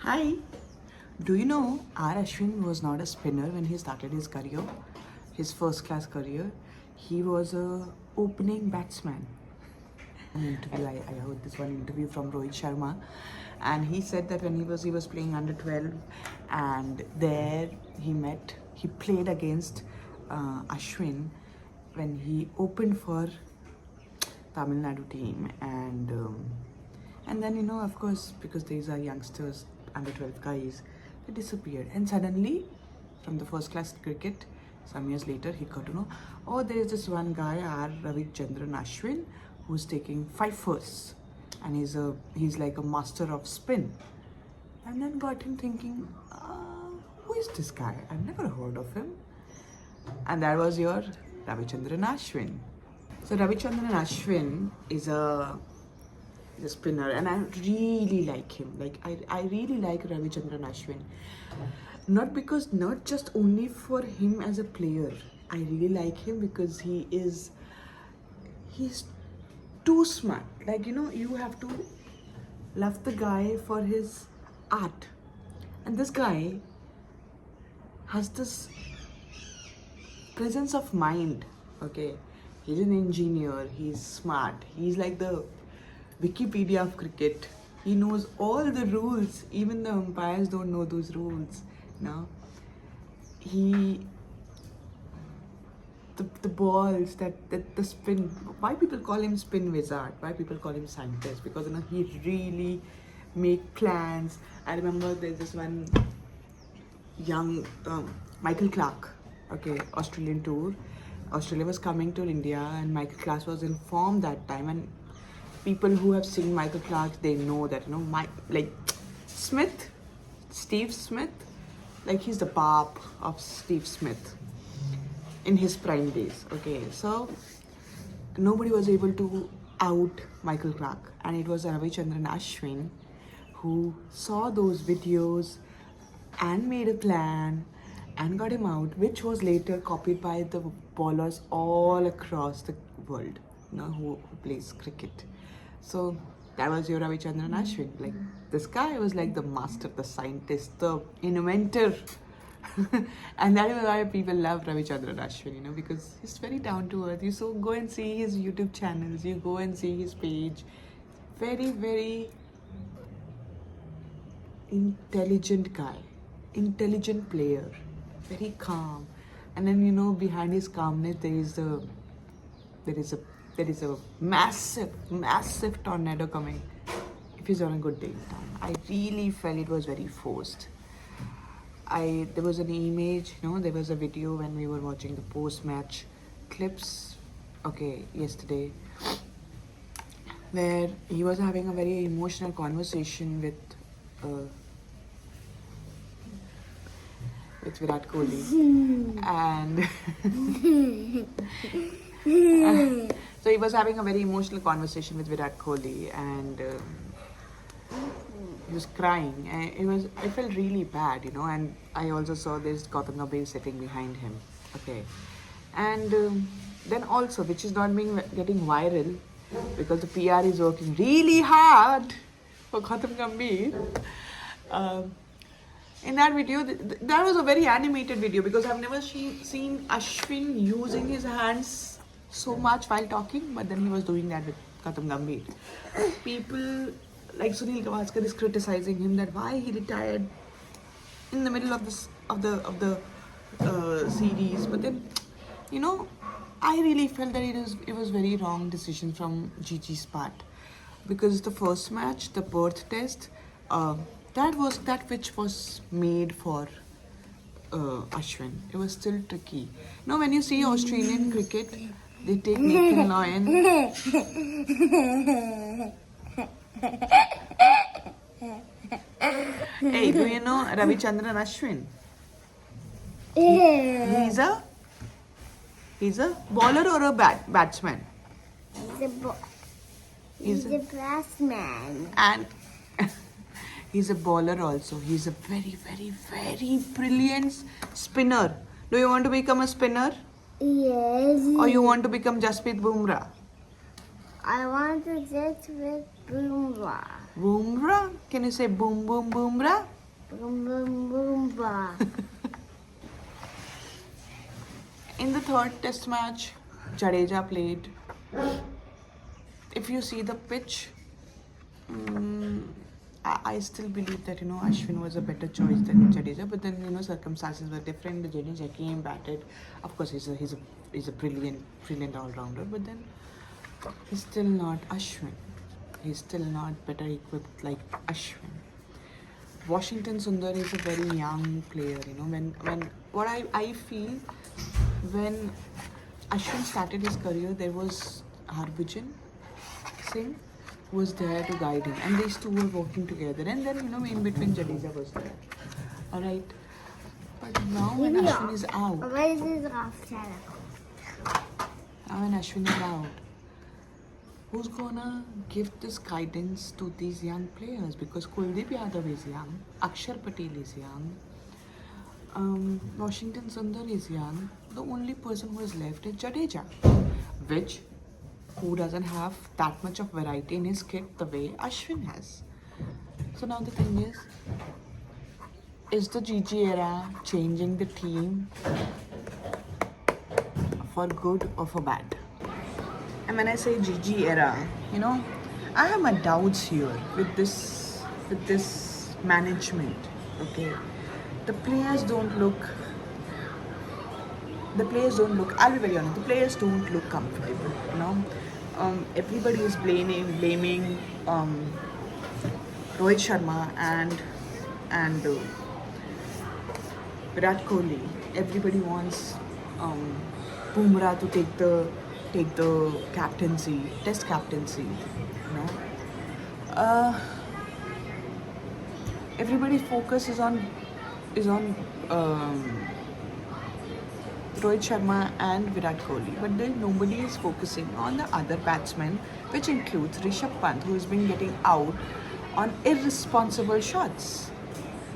Hi. Do you know our Ashwin was not a spinner when he started his career, his first class career. He was a opening batsman. An interview, I heard this one interview from Rohit Sharma, and he said that when he was playing under 12, and there he played against Ashwin when he opened for Tamil Nadu team, and then of course, because these are youngsters, under 12 guys, they disappeared, and suddenly, from the first class cricket, some years later, he got to know, oh, there is this one guy, R. Ravichandran Ashwin, who's taking 5 firsts, and he's like a master of spin, and then got him thinking, who is this guy? I've never heard of him, and that was your Ravichandran Ashwin. So Ravichandran Ashwin is a spinner, and I really like him. Like I really like Ravichandran Ashwin. Not just only for him as a player. I really like him because he's too smart. Like you have to love the guy for his art. And this guy has this presence of mind. Okay. He's an engineer, he's smart, he's like the Wikipedia of cricket. He knows all the rules, even the umpires don't know those rules. The balls, that the spin, why people call him spin wizard, why people call him Scientst, because he really make plans. I remember there's this one young Michael Clark, okay, Australian tour. Australia was coming to India, and Michael Clark was informed that time, and people who have seen Michael Clark, they know that Steve Smith, like he's the pop of Steve Smith in his prime days. Okay, so nobody was able to out Michael Clark, and it was Ravichandran Ashwin who saw those videos and made a plan and got him out, which was later copied by the bowlers all across the world, who plays cricket. So that was your Ravichandran Ashwin. Like this guy was like the master, the scientist, the inventor. And that is why people love Ravichandran Ashwin, because he's very down to earth. You go and see his YouTube channels, you go and see his page. Very, very intelligent guy, intelligent player, very calm. And then behind his calmness there is a massive tornado coming if he's on a good day. I really felt it was very forced. There was an image, there was a video when we were watching the post-match clips, yesterday, where he was having a very emotional conversation with Virat Kohli, and so he was having a very emotional conversation with Virat Kohli, and he was crying, and I felt really bad, and I also saw this Gautam Gambhir sitting behind him, and then also, which is not getting viral, because the PR is working really hard for Gautam Gambhir. In that video, that was a very animated video, because I've never seen Ashwin using his hands so much while talking, but then he was doing that with Gautam Gambhir. People like Sunil Gavaskar is criticizing him that why he retired in the middle of the series, but then I really felt that it was very wrong decision from Gigi's part, because the first match, the Perth test, that which was made for Ashwin. It was still tricky. Now, when you see Australian cricket, they take Nathan Lyon. Hey, do you know Ravichandran Ashwin? He's a bowler or a batsman? He's a batsman. And he's a bowler also. He's a very, very, very brilliant spinner. Do you want to become a spinner? Yes. Or you want to become Jasprit Bumrah? I want to just with Bumrah. Bumrah? Can you say boom boom Bumrah? Boom, boom, boom, ba. In the third test match, Jadeja played. If you see the pitch, I still believe that Ashwin was a better choice than Jadeja, but then circumstances were different. Jadeja came, batted. Of course, he's a brilliant all rounder, but then he's still not Ashwin. He's still not better equipped like Ashwin. Washington Sundar is a very young player. When what I feel when Ashwin started his career, there was Harbhajan Singh was there to guide him, and these two were working together. And then in between Jadeja was there. All right, but now when Ashwin is out, Where is this after? now when Ashwin is out, who's gonna give this guidance to these young players? Because Kuldeep Yadav is young, Akshar Patel is young, Washington Sundar is young. The only person who is left is Jadeja, who doesn't have that much of variety in his kit the way Ashwin has. So now the thing is the GG era changing the team for good or for bad? And when I say GG era, I have my doubts here with this management. Okay, the players don't look. I'll be very honest. The players don't look comfortable. Everybody is blaming Rohit Sharma and Virat Kohli. Everybody wants Bumrah to take the captaincy, test captaincy. Everybody's focus is on Rohit Sharma and Virat Kohli, but then nobody is focusing on the other batsmen, which includes Rishabh Pant, who has been getting out on irresponsible shots.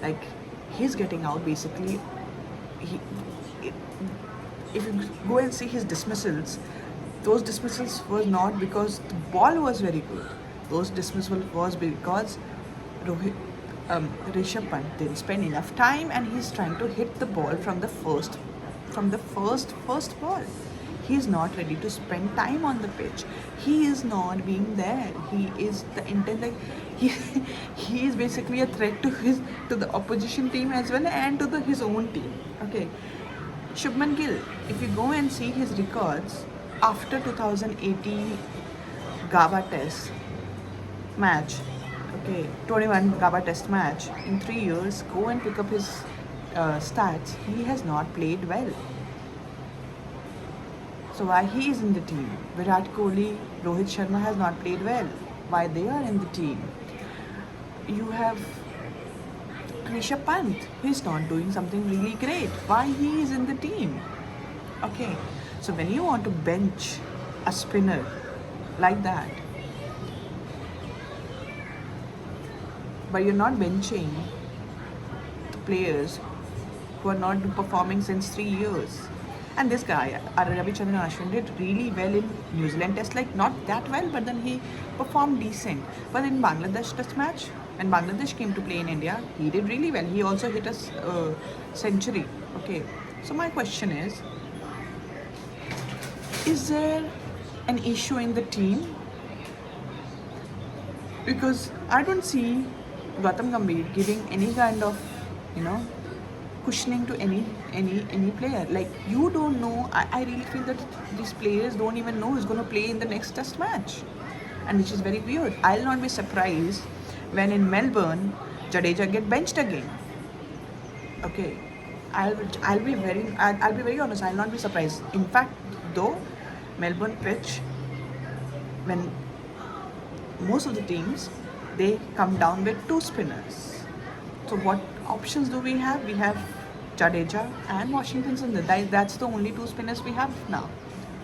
Like, he's getting out basically. If you go and see his dismissals, those dismissals were not because the ball was very good. Those dismissals was because Rishabh Pant didn't spend enough time, and he's trying to hit the ball from the first ball. He is not ready to spend time on the pitch. He is not being there. He is the intent, like he is basically a threat to the opposition team as well, and to his own team. Okay, Shubman Gill, if you go and see his records after 2018 GABA test match, okay, 21 GABA test match in 3 years, go and pick up his stats. He has not played well. So why he is in the team? Virat Kohli, Rohit Sharma has not played well. Why they are in the team? You have Rishabh Pant, who is not doing something really great. Why he is in the team? Okay, so when you want to bench a spinner like that, but you're not benching the players who are not performing since 3 years. And this guy, Ravichandran Ashwin, did really well in New Zealand test, like not that well, but then he performed decent. But in Bangladesh test match, when Bangladesh came to play in India, he did really well. He also hit a century. Okay, so my question is there an issue in the team? Because I don't see Gautam Gambhir giving any kind of, cushioning to any player. Like, you don't know. I really feel that these players don't even know who's going to play in the next test match, and which is very weird. I'll not be surprised when in Melbourne Jadeja get benched again. Okay, I'll be very honest. I'll not be surprised. In fact, though, Melbourne pitch, when most of the teams, they come down with 2 spinners. So what options do we have? We have Jadeja and Washington Sundar. That's the only 2 spinners we have now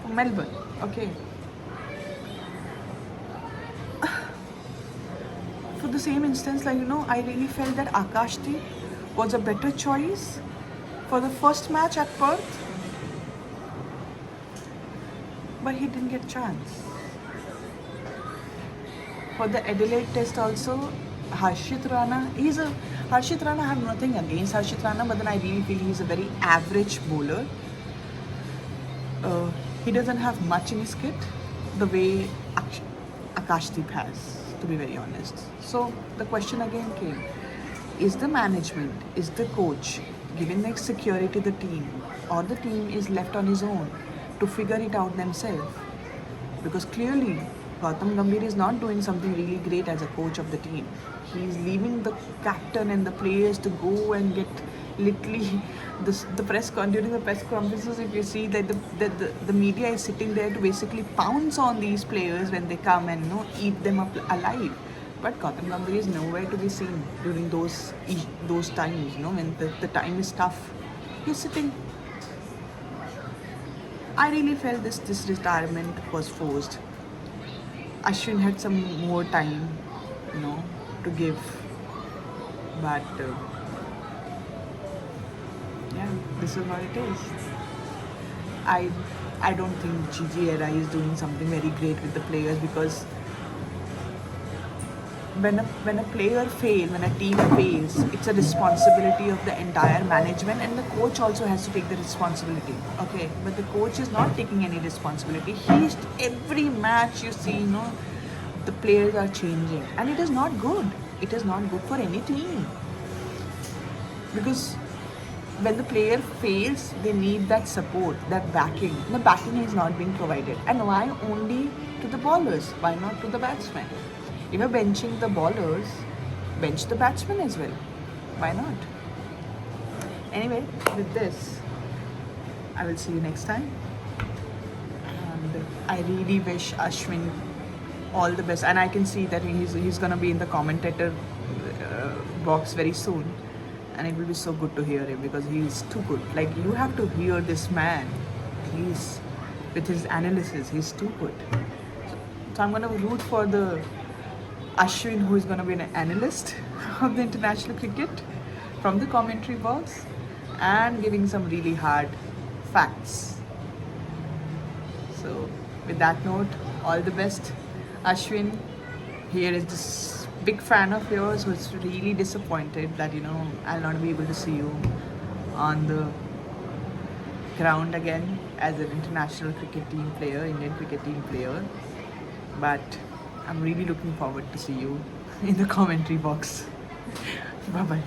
for Melbourne. Okay. For the same instance, I really felt that Akashdeep was a better choice for the first match at Perth, but he didn't get a chance. For the Adelaide test also, Harshit Rana, Harshit Rana, I have nothing against Harshit Rana, but then I really feel he's a very average bowler. He doesn't have much in his kit, the way Akashdeep has, to be very honest. So the question again came: is the management, is the coach giving the security to the team, or the team is left on his own to figure it out themselves? Because clearly Gautam Gambhir is not doing something really great as a coach of the team. He's leaving the captain and the players to go and get literally during the press conferences. If you see that the media is sitting there to basically pounce on these players when they come and eat them up alive. But Gautam Gambhir is nowhere to be seen during those times. When the time is tough, he's sitting. I really felt this retirement was forced. Ashwin had some more time, to give, but yeah, this is what it is. I don't think Gigi Era is doing something very great with the players, because when a player fails, when a team fails, it's a responsibility of the entire management, and the coach also has to take the responsibility. Okay, but the coach is not taking any responsibility. Every match you see, the players are changing, and it is not good. It is not good for any team, because when the player fails, they need that support, that backing. The backing is not being provided. And why only to the bowlers? Why not to the batsmen? If you're benching the bowlers, bench the batsmen as well. Why not? Anyway, with this, I will see you next time. And I really wish Ashwin all the best. And I can see that he's gonna be in the commentator box very soon. And it will be so good to hear him, because he's too good. Like, you have to hear this man. He's, with his analysis, he's too good. So I'm gonna root for the Ashwin, who is gonna be an analyst of the international cricket from the commentary box, and giving some really hard facts. So with that note, all the best, Ashwin. Here is this big fan of yours who's really disappointed that I'll not be able to see you on the ground again as an international cricket team player, Indian cricket team player. But I'm really looking forward to see you in the commentary box. Bye bye.